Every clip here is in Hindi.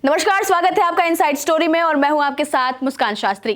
नमस्कार, स्वागत है आपका इनसाइड स्टोरी में और मैं हूं आपके साथ मुस्कान शास्त्री।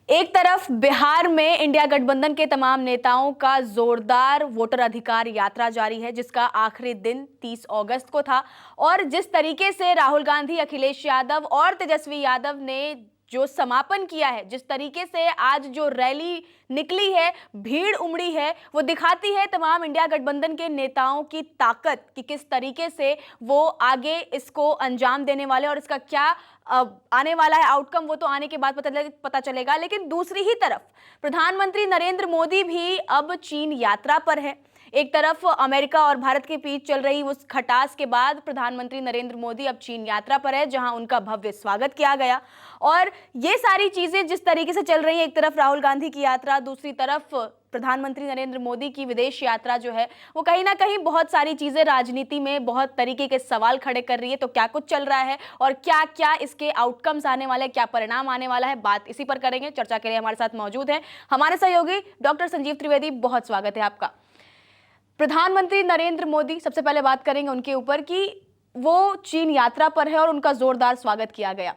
एक तरफ बिहार में इंडिया गठबंधन के तमाम नेताओं का जोरदार वोटर अधिकार यात्रा जारी है, जिसका आखिरी दिन 30 अगस्त को था। और जिस तरीके से राहुल गांधी, अखिलेश यादव और तेजस्वी यादव ने जो समापन किया है, जिस तरीके से आज जो रैली निकली है, भीड़ उमड़ी है, वो दिखाती है तमाम इंडिया गठबंधन के नेताओं की ताकत कि किस तरीके से वो आगे इसको अंजाम देने वाले और इसका क्या आने वाला है आउटकम, वो तो आने के बाद पता चलेगा। लेकिन दूसरी ही तरफ प्रधानमंत्री नरेंद्र मोदी भी अब चीन यात्रा पर है। एक तरफ अमेरिका और भारत के बीच चल रही उस खटास के बाद प्रधानमंत्री नरेंद्र मोदी अब चीन यात्रा पर है, जहां उनका भव्य स्वागत किया गया। और ये सारी चीजें जिस तरीके से चल रही हैं, एक तरफ राहुल गांधी की यात्रा, दूसरी तरफ प्रधानमंत्री नरेंद्र मोदी की विदेश यात्रा जो है, वो कहीं ना कहीं बहुत सारी चीजें राजनीति में बहुत तरीके के सवाल खड़े कर रही है। तो क्या कुछ चल रहा है और क्या क्या इसके आउटकम्स आने वाले, क्या परिणाम आने वाला है, बात इसी पर करेंगे। चर्चा के लिए हमारे साथ मौजूद है हमारे सहयोगी डॉक्टर संजीव त्रिवेदी। बहुत स्वागत है आपका। प्रधानमंत्री नरेंद्र मोदी, सबसे पहले बात करेंगे उनके ऊपर कि वो चीन यात्रा पर है और उनका जोरदार स्वागत किया गया।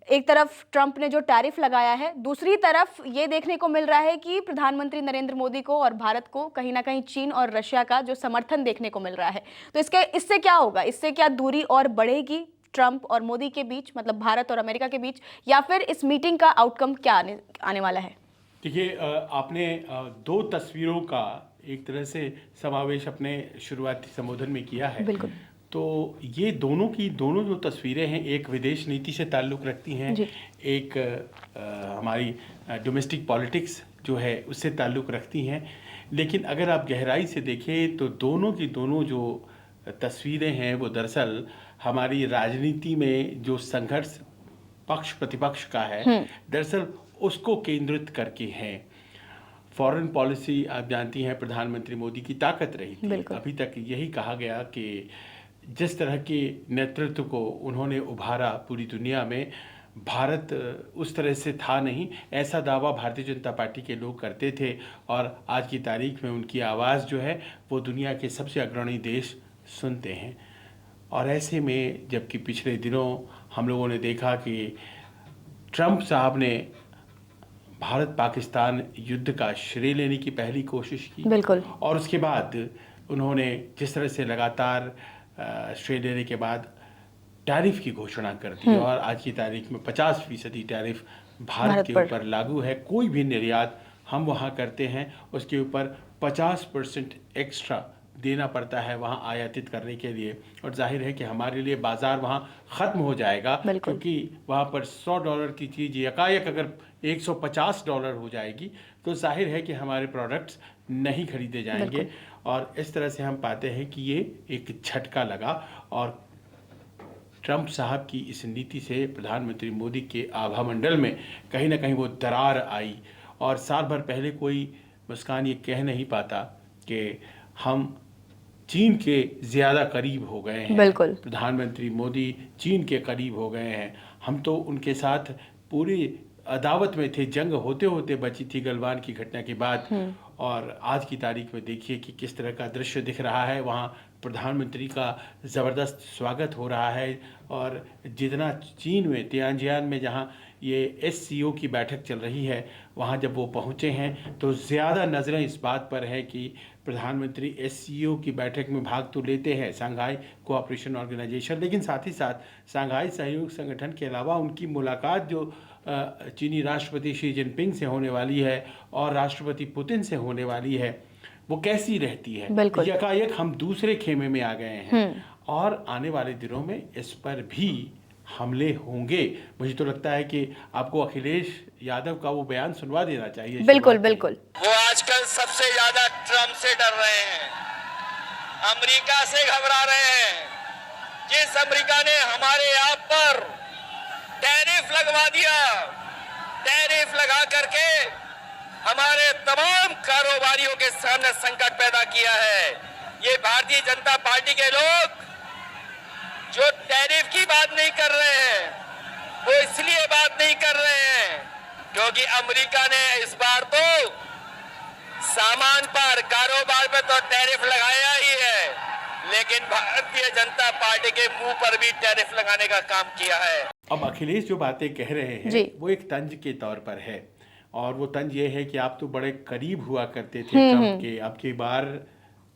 एक तरफ ट्रंप ने जो टैरिफ लगाया है, दूसरी तरफ ये देखने को मिल रहा है कि प्रधानमंत्री नरेंद्र मोदी को और भारत को कहीं ना कहीं चीन और रशिया का जो समर्थन देखने को मिल रहा है। तो इससे क्या होगा? इससे क्या दूरी और बढ़ेगी ट्रंप और मोदी के बीच, मतलब भारत और अमेरिका के बीच, या फिर इस मीटिंग का आउटकम क्या आने वाला है? देखिए, आपने दो तस्वीरों का एक तरह से समावेश अपने शुरुआती संबोधन में किया है। बिल्कुल। तो ये दोनों जो तस्वीरें हैं, एक विदेश नीति से ताल्लुक़ रखती हैं, एक हमारी डोमेस्टिक पॉलिटिक्स जो है उससे ताल्लुक़ रखती हैं। लेकिन अगर आप गहराई से देखें तो दोनों की दोनों जो तस्वीरें हैं वो दरअसल हमारी राजनीति में जो संघर्ष पक्ष प्रतिपक्ष का है, दरअसल उसको केंद्रित करके हैं। फॉरेन पॉलिसी आप जानती हैं प्रधानमंत्री मोदी की ताकत रही थी। अभी तक यही कहा गया कि जिस तरह के नेतृत्व को उन्होंने उभारा पूरी दुनिया में, भारत उस तरह से था नहीं, ऐसा दावा भारतीय जनता पार्टी के लोग करते थे। और आज की तारीख में उनकी आवाज़ जो है वो दुनिया के सबसे अग्रणी देश सुनते हैं। और ऐसे में जबकि पिछले दिनों हम लोगों ने देखा कि ट्रंप साहब ने भारत पाकिस्तान युद्ध का श्रेय लेने की पहली कोशिश की, बिल्कुल, और उसके बाद उन्होंने जिस तरह से लगातार श्रेय लेने के बाद टैरिफ की घोषणा कर दी और आज की तारीख में 50% टैरिफ भारत के ऊपर लागू है। कोई भी निर्यात हम वहाँ करते हैं उसके ऊपर 50% एक्स्ट्रा देना पड़ता है वहाँ आयातित करने के लिए। और जाहिर है कि हमारे लिए बाज़ार वहाँ ख़त्म हो जाएगा, क्योंकि वहाँ पर $100 की चीज़ यकायक अगर $150 हो जाएगी तो जाहिर है कि हमारे प्रोडक्ट्स नहीं खरीदे जाएंगे। और इस तरह से हम पाते हैं कि ये एक झटका लगा और ट्रंप साहब की इस नीति से प्रधानमंत्री मोदी के आभामंडल में कहीं ना कहीं वो दरार आई। और साल भर पहले कोई मुस्कान ये कह नहीं पाता कि हम चीन के ज़्यादा करीब हो गए हैं। बिल्कुल, प्रधानमंत्री मोदी चीन के करीब हो गए हैं। हम तो उनके साथ पूरी अदावत में थे, जंग होते होते बची थी गलवान की घटना के बाद। और आज की तारीख में देखिए कि किस तरह का दृश्य दिख रहा है। वहाँ प्रधानमंत्री का ज़बरदस्त स्वागत हो रहा है। और जितना चीन में तियानजियान में जहाँ ये SCO की बैठक चल रही है, वहाँ जब वो पहुँचे हैं तो ज़्यादा नज़रें इस बात पर है कि प्रधानमंत्री SCO की बैठक में भाग तो लेते हैं, शंघाई कोऑपरेशन ऑर्गेनाइजेशन, लेकिन साथ ही साथ शंघाई सहयोग संगठन के अलावा उनकी मुलाकात जो चीनी राष्ट्रपति शी जिनपिंग से होने वाली है और राष्ट्रपति पुतिन से होने वाली है, वो कैसी रहती है। यकायक हम दूसरे खेमे में आ गए हैं और आने वाले दिनों में इस पर भी हमले होंगे। मुझे तो लगता है कि आपको अखिलेश यादव का वो बयान सुनवा देना चाहिए। बिल्कुल बिल्कुल। वो आजकल सबसे ज्यादा ट्रंप से डर रहे हैं, अमेरिका से घबरा रहे हैं। जिस अमेरिका ने हमारे आप पर टैरिफ लगवा दिया, टैरिफ लगा करके हमारे तमाम कारोबारियों के सामने संकट पैदा किया है। ये भारतीय जनता पार्टी के लोग जो टैरिफ की बात नहीं कर रहे हैं, वो इसलिए बात नहीं कर रहे हैं क्योंकि अमेरिका ने इस बार तो सामान पर, कारोबार पर तो टैरिफ लगाया ही है, लेकिन भारतीय जनता पार्टी के मुंह पर भी टैरिफ लगाने का काम किया है। अब अखिलेश जो बातें कह रहे हैं वो एक तंज के तौर पर है, और वो तंज ये है कि आप तो बड़े करीब हुआ करते थे ट्रंप के। अब की बार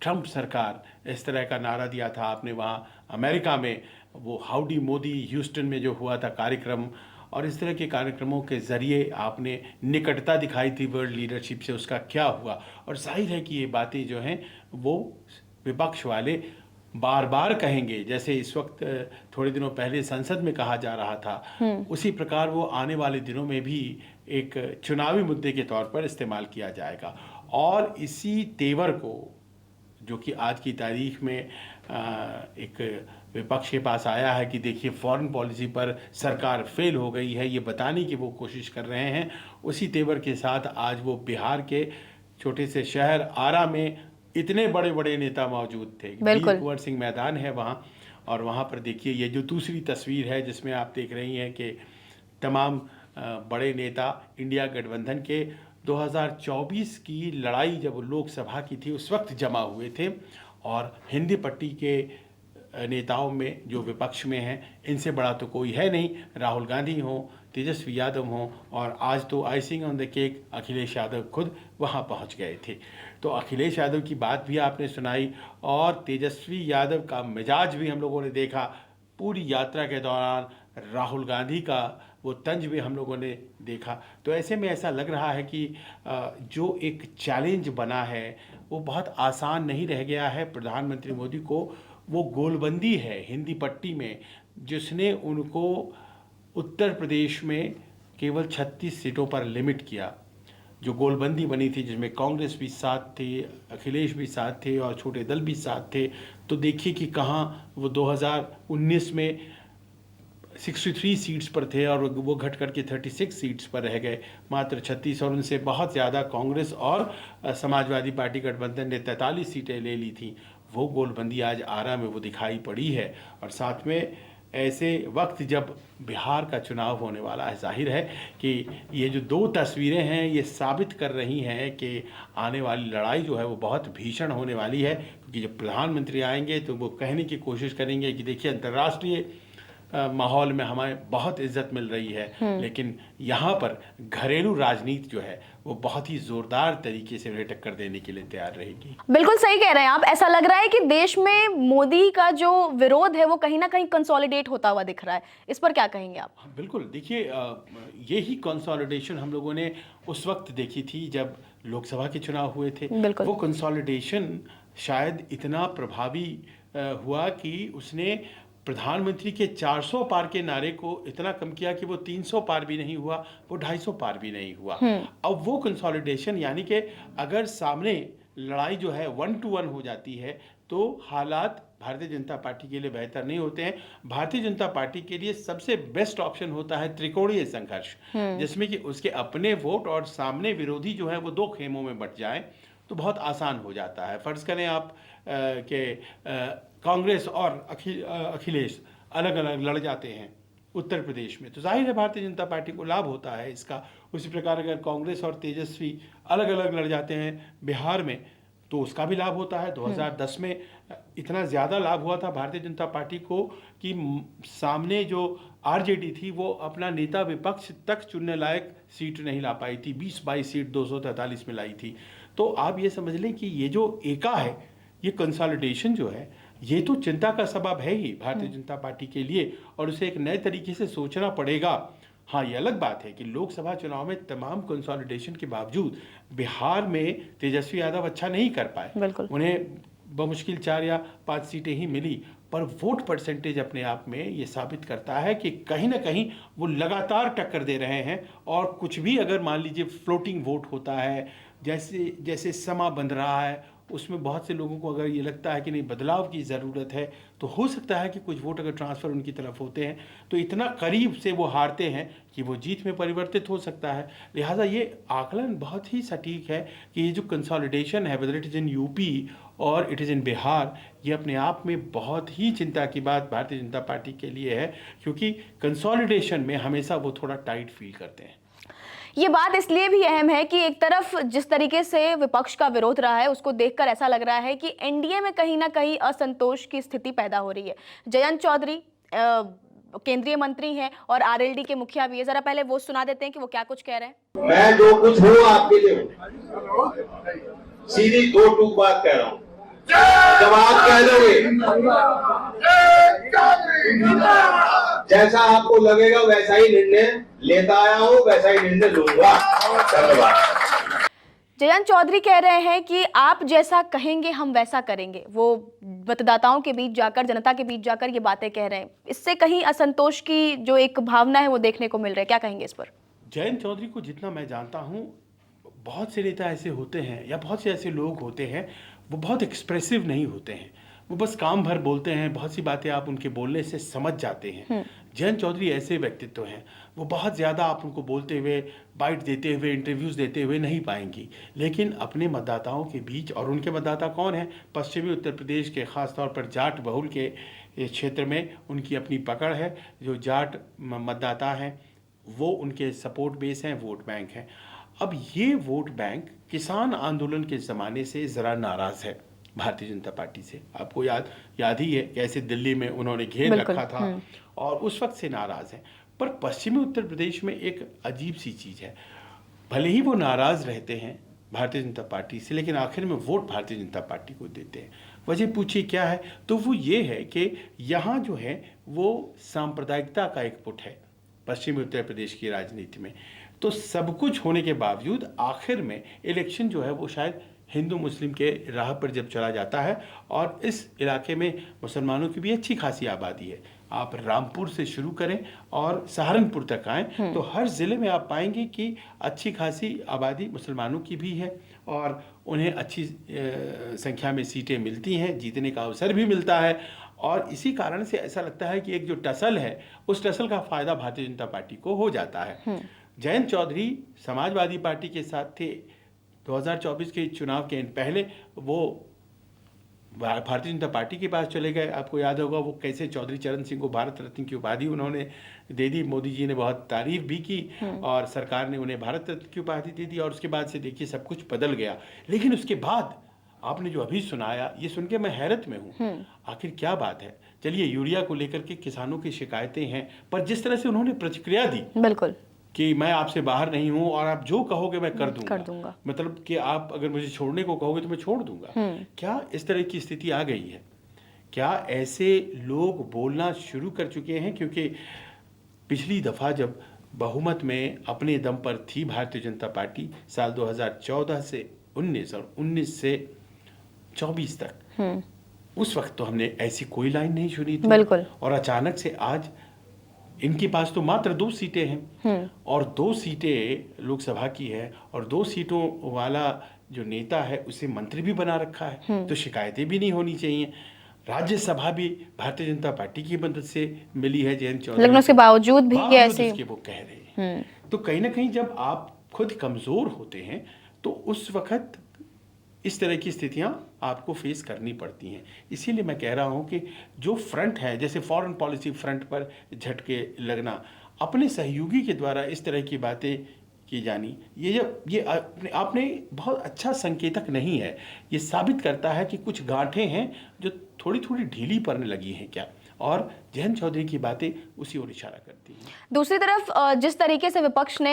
ट्रंप सरकार इस तरह का नारा दिया था आपने वहाँ अमेरिका में, वो हाउडी मोदी ह्यूस्टन में जो हुआ था कार्यक्रम, और इस तरह के कार्यक्रमों के ज़रिए आपने निकटता दिखाई थी वर्ल्ड लीडरशिप से, उसका क्या हुआ। और जाहिर है कि ये बातें जो हैं वो विपक्ष वाले बार बार कहेंगे, जैसे इस वक्त थोड़े दिनों पहले संसद में कहा जा रहा था, उसी प्रकार वो आने वाले दिनों में भी एक चुनावी मुद्दे के तौर पर इस्तेमाल किया जाएगा। और इसी तेवर को, जो कि आज की तारीख में एक विपक्ष के पास आया है कि देखिए फॉरेन पॉलिसी पर सरकार फेल हो गई है, ये बताने की वो कोशिश कर रहे हैं, उसी तेवर के साथ आज वो बिहार के छोटे से शहर आरा में इतने बड़े बड़े नेता मौजूद थे। वीर कुंवर सिंह मैदान है वहाँ, और वहाँ पर देखिए ये जो दूसरी तस्वीर है जिसमें आप देख रही हैं कि तमाम बड़े नेता इंडिया गठबंधन के 2024 की लड़ाई जब लोकसभा की थी उस वक्त जमा हुए थे। और हिंदी पट्टी के नेताओं में जो विपक्ष में हैं, इनसे बड़ा तो कोई है नहीं। राहुल गांधी हो, तेजस्वी यादव हो, और आज तो icing on the cake Akhilesh Yadav खुद वहाँ पहुँच गए थे। तो अखिलेश यादव की बात भी आपने सुनाई, और तेजस्वी यादव का मिजाज भी हम लोगों ने देखा पूरी यात्रा के दौरान। राहुल गांधी का वो तंज भी हम लोगों ने देखा। तो ऐसे में ऐसा लग रहा है कि जो एक चैलेंज बना है वो बहुत आसान नहीं रह गया है। प्रधानमंत्री मोदी को वो गोलबंदी है हिंदी पट्टी में, जिसने उनको उत्तर प्रदेश में केवल 36 सीटों पर लिमिट किया। जो गोलबंदी बनी थी जिसमें कांग्रेस भी साथ थे, अखिलेश भी साथ थे, और छोटे दल भी साथ थे। तो देखिए कि कहाँ वो 2019 में 63 सीट्स पर थे और वो घट करके 36 सीट्स पर रह गए, मात्र 36, और उनसे बहुत ज़्यादा कांग्रेस और समाजवादी पार्टी गठबंधन ने 43 सीटें ले ली थी। वो गोलबंदी आज आरा में वो दिखाई पड़ी है। और साथ में ऐसे वक्त जब बिहार का चुनाव होने वाला है, जाहिर है कि ये जो दो तस्वीरें हैं ये साबित कर रही हैं कि आने वाली लड़ाई जो है वो बहुत भीषण होने वाली है। क्योंकि जब प्रधानमंत्री आएंगे तो वो कहने की कोशिश करेंगे कि देखिए अंतर्राष्ट्रीय माहौल में हमें बहुत इज्जत मिल रही है, लेकिन यहाँ पर घरेलू राजनीति जो है वो बहुत ही जोरदार तरीके से उन्हें टक्कर देने के लिए तैयार रहेगी। बिल्कुल सही कह रहे हैं आप। ऐसा लग रहा है कि देश में मोदी का जो विरोध है वो कहीं ना कहीं कंसोलिडेट होता हुआ दिख रहा है। इस पर क्या कहेंगे आप? बिल्कुल, देखिए ये ही कंसोलिडेशन हम लोगों ने उस वक्त देखी थी जब लोकसभा के चुनाव हुए थे। वो कंसोलिडेशन शायद इतना प्रभावी हुआ कि उसने प्रधानमंत्री के 400 पार के नारे को इतना कम किया कि वो 300 पार भी नहीं हुआ, वो 250 पार भी नहीं हुआ। अब वो कंसोलिडेशन, यानी कि अगर सामने लड़ाई जो है 1 to 1 हो जाती है तो हालात भारतीय जनता पार्टी के लिए बेहतर नहीं होते हैं। भारतीय जनता पार्टी के लिए सबसे बेस्ट ऑप्शन होता है त्रिकोणीय संघर्ष, जिसमें कि उसके अपने वोट और सामने विरोधी जो है वो 2 खेमों में बंट जाए तो बहुत आसान हो जाता है। फर्ज करें आप के कांग्रेस और अखिलेश अलग अलग लड़ जाते हैं उत्तर प्रदेश में, तो जाहिर है भारतीय जनता पार्टी को लाभ होता है इसका। उसी प्रकार अगर कांग्रेस और तेजस्वी अलग अलग लड़ जाते हैं बिहार में तो उसका भी लाभ होता है। 2010 में इतना ज़्यादा लाभ हुआ था भारतीय जनता पार्टी को कि सामने जो आरजेडी थी वो अपना नेता विपक्ष तक चुनने लायक सीट नहीं ला पाई थी, 20-22 सीट 243 में लाई थी। तो आप ये समझ लें कि ये जो एका है, ये कंसोलिडेशन जो है, ये तो चिंता का सबब है ही भारतीय जनता पार्टी के लिए, और उसे एक नए तरीके से सोचना पड़ेगा। हाँ, ये अलग बात है कि लोकसभा चुनाव में तमाम कंसोलिडेशन के बावजूद बिहार में तेजस्वी यादव अच्छा नहीं कर पाए। उन्हें बमुश्किल 4 या 5 सीटें ही मिली, पर वोट परसेंटेज अपने आप में ये साबित करता है कि कहीं ना कहीं वो लगातार टक्कर दे रहे हैं। और कुछ भी अगर मान लीजिए फ्लोटिंग वोट होता है, जैसे जैसे समा बंध रहा है, उसमें बहुत से लोगों को अगर ये लगता है कि नहीं बदलाव की ज़रूरत है, तो हो सकता है कि कुछ वोट अगर ट्रांसफ़र उनकी तरफ होते हैं तो इतना करीब से वो हारते हैं कि वो जीत में परिवर्तित हो सकता है। लिहाजा ये आकलन बहुत ही सटीक है कि ये जो कंसोलिडेशन है, whether it is in UP और इट इज़ इन बिहार, ये अपने आप में बहुत ही चिंता की बात भारतीय जनता पार्टी के लिए है, क्योंकि कंसोलिडेशन में हमेशा वो थोड़ा टाइट फील करते हैं। ये बात इसलिए भी अहम है कि एक तरफ जिस तरीके से विपक्ष का विरोध रहा है उसको देखकर ऐसा लग रहा है कि एनडीए में कहीं ना कहीं असंतोष की स्थिति पैदा हो रही है। जयंत चौधरी केंद्रीय मंत्री हैं और आरएलडी के मुखिया भी है। जरा पहले वो सुना देते हैं कि वो क्या कुछ कह रहे हैं। मैं जो कुछ हूँ आपके लिए हूँ, सीधी दो टूक बात कह रहा हूँ। जब आप कह दोगे जैसा आपको लगेगा वैसा ही निर्णय लेता आया हूँ, वैसा ही निर्णय लूंगा। धन्यवाद। जयंत चौधरी कह रहे हैं कि आप जैसा कहेंगे हम वैसा करेंगे। वो मतदाताओं के बीच जाकर, जनता के बीच जाकर ये बातें कह रहे हैं। इससे कहीं असंतोष की जो एक भावना है वो देखने को मिल रही है। क्या कहेंगे इस पर? जयंत चौधरी को जितना मैं जानता हूँ, बहुत से नेता ऐसे होते हैं या बहुत से ऐसे लोग होते हैं, वो बहुत एक्सप्रेसिव नहीं होते हैं, वो बस काम भर बोलते हैं। बहुत सी बातें आप उनके बोलने से समझ जाते हैं। जयंत चौधरी ऐसे व्यक्तित्व हैं, वो बहुत ज़्यादा आप उनको बोलते हुए, बाइट देते हुए, इंटरव्यूज़ देते हुए नहीं पाएंगी, लेकिन अपने मतदाताओं के बीच, और उनके मतदाता कौन हैं? पश्चिमी उत्तर प्रदेश के ख़ास तौर पर जाट बहुल के क्षेत्र में उनकी अपनी पकड़ है। जो जाट मतदाता हैं वो उनके सपोर्ट बेस हैं, वोट बैंक हैं। अब ये वोट बैंक किसान आंदोलन के ज़माने से ज़रा नाराज़ है भारतीय जनता पार्टी से। आपको याद ही है कैसे दिल्ली में उन्होंने घेर रखा था और उस वक्त से नाराज़ है। पर पश्चिमी उत्तर प्रदेश में एक अजीब सी चीज़ है, भले ही वो नाराज़ रहते हैं भारतीय जनता पार्टी से, लेकिन आखिर में वोट भारतीय जनता पार्टी को देते हैं। वजह पूछिए क्या है, तो वो ये है कि यहाँ जो है वो सांप्रदायिकता का एक पुट है पश्चिमी उत्तर प्रदेश की राजनीति में। तो सब कुछ होने के बावजूद आखिर में इलेक्शन जो है वो शायद हिंदू मुस्लिम के राह पर जब चला जाता है, और इस इलाके में मुसलमानों की भी अच्छी खासी आबादी है। आप रामपुर से शुरू करें और सहारनपुर तक आएँ तो हर ज़िले में आप पाएंगे कि अच्छी खासी आबादी मुसलमानों की भी है और उन्हें अच्छी संख्या में सीटें मिलती हैं, जीतने का अवसर भी मिलता है। और इसी कारण से ऐसा लगता है कि एक जो टसल है, उस टसल का फ़ायदा भारतीय जनता पार्टी को हो जाता है। जयंत चौधरी समाजवादी पार्टी के साथ थे 2024 के चुनाव के पहले, वो भारतीय जनता पार्टी के पास चले गए। आपको याद होगा वो कैसे चौधरी चरण सिंह को भारत रत्न की उपाधि उन्होंने दे दी। मोदी जी ने बहुत तारीफ भी की और सरकार ने उन्हें भारत रत्न की उपाधि दे दी, और उसके बाद से देखिए सब कुछ बदल गया। लेकिन उसके बाद आपने जो अभी सुनाया, ये सुन के मैं हैरत में हूँ। आखिर क्या बात है? चलिए, यूरिया को लेकर के किसानों की शिकायतें हैं, पर जिस तरह से उन्होंने प्रतिक्रिया दी, बिल्कुल, कि मैं आपसे बाहर नहीं हूं और आप जो कहोगे मैं कर दूंगा। मतलब कि आप अगर मुझे छोड़ने को कहोगे तो मैं छोड़ दूंगा। क्या इस तरह की स्थिति आ गई है? क्या ऐसे लोग बोलना शुरू कर चुके हैं? क्योंकि पिछली दफ़ा जब बहुमत में अपने दम पर थी भारतीय जनता पार्टी, साल 2014 से 19 और 19 से 24 तक, उस वक्त तो हमने ऐसी कोई लाइन नहीं सुनी थी। बिल्कुल। और अचानक से आज इनके पास तो मात्र 2 सीटें हैं, और 2 सीटें लोकसभा की है, और 2 सीटों वाला जो नेता है उसे मंत्री भी बना रखा है। तो शिकायतें भी नहीं होनी चाहिए। राज्यसभा भी भारतीय जनता पार्टी की मदद से मिली है जयंत चौधरी, लेकिन उसके बावजूद भी ऐसे वो कह रहे हैं। तो कहीं ना कहीं जब आप खुद कमज़ोर होते हैं तो उस वक्त इस तरह की स्थितियां आपको फेस करनी पड़ती हैं। इसीलिए मैं कह रहा हूं कि जो फ्रंट है, जैसे फॉरेन पॉलिसी फ्रंट पर झटके लगना, अपने सहयोगी के द्वारा इस तरह की बातें की जानी, ये आपने बहुत अच्छा संकेतक नहीं है। ये साबित करता है कि कुछ गांठें हैं जो थोड़ी थोड़ी ढीली पड़ने लगी हैं क्या, और जयंत चौधरी की बातें उसी ओर इशारा करती हैं। दूसरी तरफ जिस तरीके से विपक्ष ने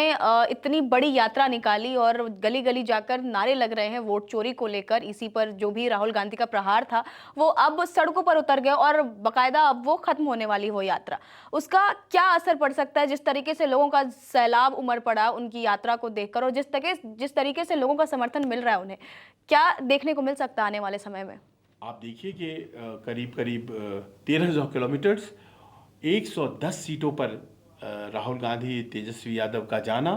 इतनी बड़ी यात्रा निकाली और गली गली जाकर नारे लग रहे हैं वोट चोरी को लेकर, इसी पर जो भी राहुल गांधी का प्रहार था वो अब सड़कों पर उतर गए और बाकायदा अब वो खत्म होने वाली हो यात्रा, उसका क्या असर पड़ सकता है? जिस तरीके से लोगों का सैलाब उमड़ पड़ा उनकी यात्रा को देखकर, और जिस तरीके से लोगों का समर्थन मिल रहा है उन्हें, क्या देखने को मिल सकता है आने वाले समय में? आप देखिए कि करीब 1300 किलोमीटर, 110 सीटों पर राहुल गांधी, तेजस्वी यादव का जाना,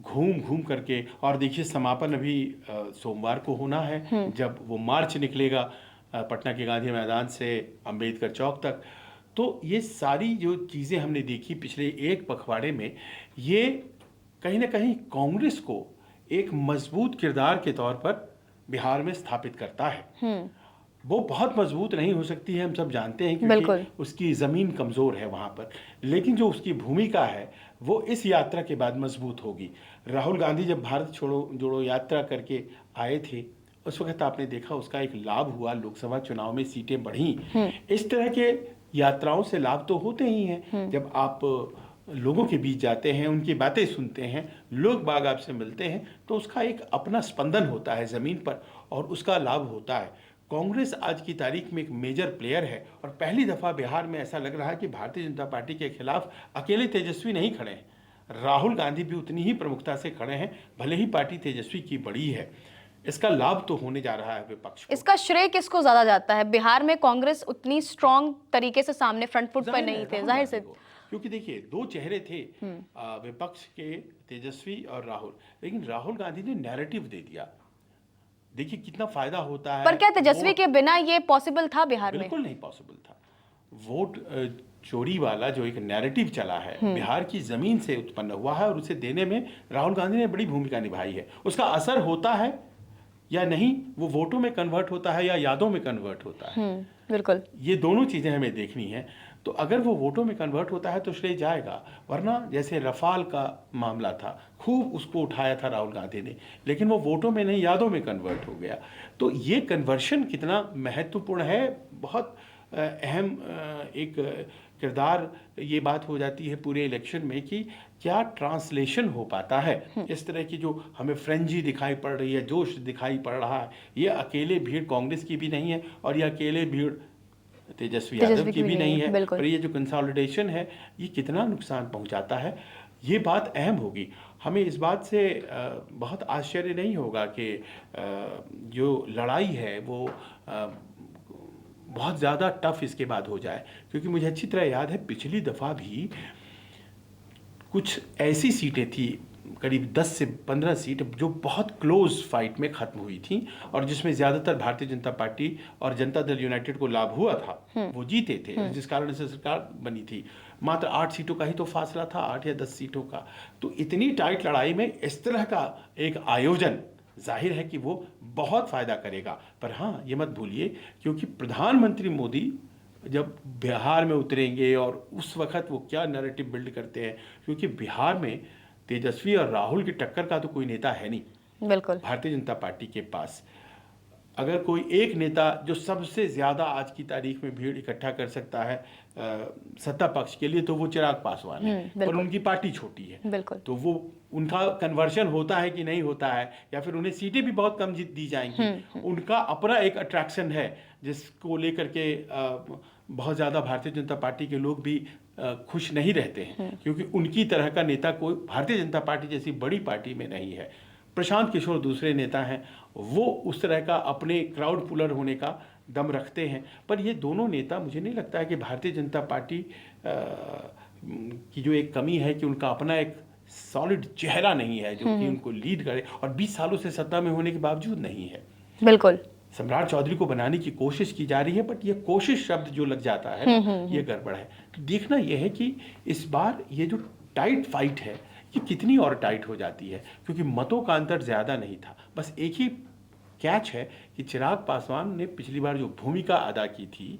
घूम करके, और देखिए समापन अभी सोमवार को होना है, जब वो मार्च निकलेगा पटना के गांधी मैदान से अंबेडकर चौक तक। तो ये सारी जो चीज़ें हमने देखी पिछले एक पखवाड़े में, ये कहीं ना कहीं कांग्रेस को एक मजबूत किरदार के तौर पर बिहार में स्थापित करता है। वो बहुत मजबूत नहीं हो सकती है, हम सब जानते हैं, बिल्कुल। क्योंकि उसकी ज़मीन कमज़ोर है वहाँ पर। लेकिन जो उसकी भूमिका है वो इस यात्रा के बाद मजबूत होगी। राहुल गांधी जब भारत छोड़ो जोड़ो यात्रा करके आए थे, उस वक्त आपने देखा उसका एक लाभ हुआ, लोकसभा चुनाव में सीटें बढ़ी। इस तरह के यात्राओं से लाभ तो होते ही हैं। जब आप लोगों के बीच जाते हैं, उनकी बातें सुनते हैं, लोग बाग आपसे मिलते हैं, तो उसका एक अपना स्पंदन होता है ज़मीन पर और उसका लाभ होता है। कांग्रेस आज की तारीख में एक मेजर प्लेयर है और पहली दफ़ा बिहार में ऐसा लग रहा है कि भारतीय जनता पार्टी के खिलाफ अकेले तेजस्वी नहीं खड़े हैं, राहुल गांधी भी उतनी ही प्रमुखता से खड़े हैं, भले ही पार्टी तेजस्वी की बड़ी है। इसका लाभ तो होने जा रहा है विपक्ष को। इसका श्रेय किसको ज्यादा जाता है? बिहार में कांग्रेस उतनी स्ट्रांग तरीके से सामने फ्रंट फुट पर नहीं थे, जाहिर से, क्योंकि देखिए दो चेहरे थे विपक्ष के, तेजस्वी और राहुल, लेकिन राहुल गांधी ने नैरेटिव दे दिया। देखिए कितना फायदा होता है। पर क्या तेजस्वी के बिना ये पॉसिबल था बिहार में? बिल्कुल नहीं पॉसिबल था। वोट चोरी वाला जो एक नैरेटिव चला है बिहार की जमीन से उत्पन्न हुआ है और उसे देने में राहुल गांधी ने बड़ी भूमिका निभाई है। उसका असर होता है या नहीं, वो वोटों में कन्वर्ट होता है या यादों में कन्वर्ट होता है। बिल्कुल, ये दोनों चीजें हमें देखनी है। तो अगर वो वोटों में कन्वर्ट होता है तो श्रेय जाएगा, वरना जैसे रफाल का मामला था, खूब उसको उठाया था राहुल गांधी ने, लेकिन वो वोटों में नहीं यादों में कन्वर्ट हो गया। तो ये कन्वर्शन कितना महत्वपूर्ण है, बहुत अहम एक किरदार ये बात हो जाती है पूरे इलेक्शन में कि क्या ट्रांसलेशन हो पाता है। इस तरह की जो हमें फ्रेंजी दिखाई पड़ रही है, जोश दिखाई पड़ रहा है, ये अकेले भीड़ कांग्रेस की भी नहीं है और ये अकेले भीड़ तेजस्वी यादव की भी नहीं है। और ये जो कंसोलिडेशन है ये कितना नुकसान पहुंचाता है, ये बात अहम होगी। हमें इस बात से बहुत आश्चर्य नहीं होगा कि जो लड़ाई है वो बहुत ज़्यादा टफ इसके बाद हो जाए, क्योंकि मुझे अच्छी तरह याद है पिछली दफ़ा भी कुछ ऐसी सीटें थी, करीब 10 से 15 सीट जो बहुत क्लोज फाइट में ख़त्म हुई थी और जिसमें ज़्यादातर भारतीय जनता पार्टी और जनता दल यूनाइटेड को लाभ हुआ था, वो जीते थे, जिस कारण से सरकार बनी थी। मात्र 8 सीटों का ही तो फासला था, 8 या 10 सीटों का। तो इतनी टाइट लड़ाई में इस तरह का एक आयोजन जाहिर है कि वो बहुत फ़ायदा करेगा। पर हाँ, ये मत भूलिए, क्योंकि प्रधानमंत्री मोदी जब बिहार में उतरेंगे और उस वक्त वो क्या नैरेटिव बिल्ड करते हैं, क्योंकि बिहार में तेजस्वी और राहुल की टक्कर का तो कोई नेता है नहीं बिल्कुल भारतीय जनता पार्टी के पास। अगर कोई एक नेता जो सबसे ज़्यादा आज की तारीख में भीड़ इकट्ठा कर सकता है सत्ता पक्ष के लिए, तो वो चिराग पासवान है, और उनकी पार्टी छोटी है। तो वो उनका कन्वर्शन होता है कि नहीं होता है, या फिर उन्हें सीटें भी बहुत कम दी जाएंगी, उनका अपना एक अट्रैक्शन है जिसको लेकर के बहुत ज़्यादा भारतीय जनता पार्टी के लोग भी खुश नहीं रहते हैं, क्योंकि उनकी तरह का नेता कोई भारतीय जनता पार्टी जैसी बड़ी पार्टी में नहीं है। प्रशांत किशोर दूसरे नेता हैं, वो उस तरह का अपने क्राउड पुलर होने का दम रखते हैं। पर ये दोनों नेता, मुझे नहीं लगता है कि भारतीय जनता पार्टी की जो एक कमी है कि उनका अपना एक सॉलिड चेहरा नहीं है जो कि उनको लीड करे, और 20 सालों से सत्ता में होने के बावजूद नहीं है। बिल्कुल, सम्राट चौधरी को बनाने की कोशिश की जा रही है, बट ये कोशिश शब्द जो लग जाता है ये गड़बड़ है। तो देखना यह है कि इस बार ये जो टाइट फाइट है ये कितनी और टाइट हो जाती है, क्योंकि मतों का अंतर ज़्यादा नहीं था। बस एक ही कैच है कि चिराग पासवान ने पिछली बार जो भूमिका अदा की थी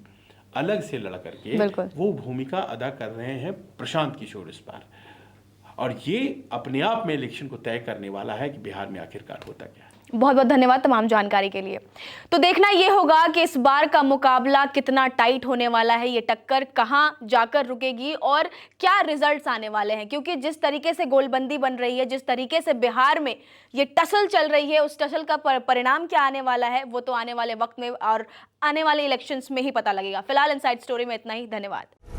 अलग से लड़ करके, वो भूमिका अदा कर रहे हैं प्रशांत किशोर इस बार, और ये अपने आप में इलेक्शन को तय करने वाला है कि बिहार में आखिरकार होता क्या है। बहुत बहुत धन्यवाद तमाम जानकारी के लिए। तो देखना ये होगा कि इस बार का मुकाबला कितना टाइट होने वाला है, ये टक्कर कहां जाकर रुकेगी और क्या रिजल्ट्स आने वाले हैं, क्योंकि जिस तरीके से गोलबंदी बन रही है, जिस तरीके से बिहार में ये टसल चल रही है, उस टसल का परिणाम क्या आने वाला है वो तो आने वाले वक्त में और आने वाले इलेक्शंस में ही पता लगेगा। फिलहाल इनसाइड स्टोरी में इतना ही, धन्यवाद।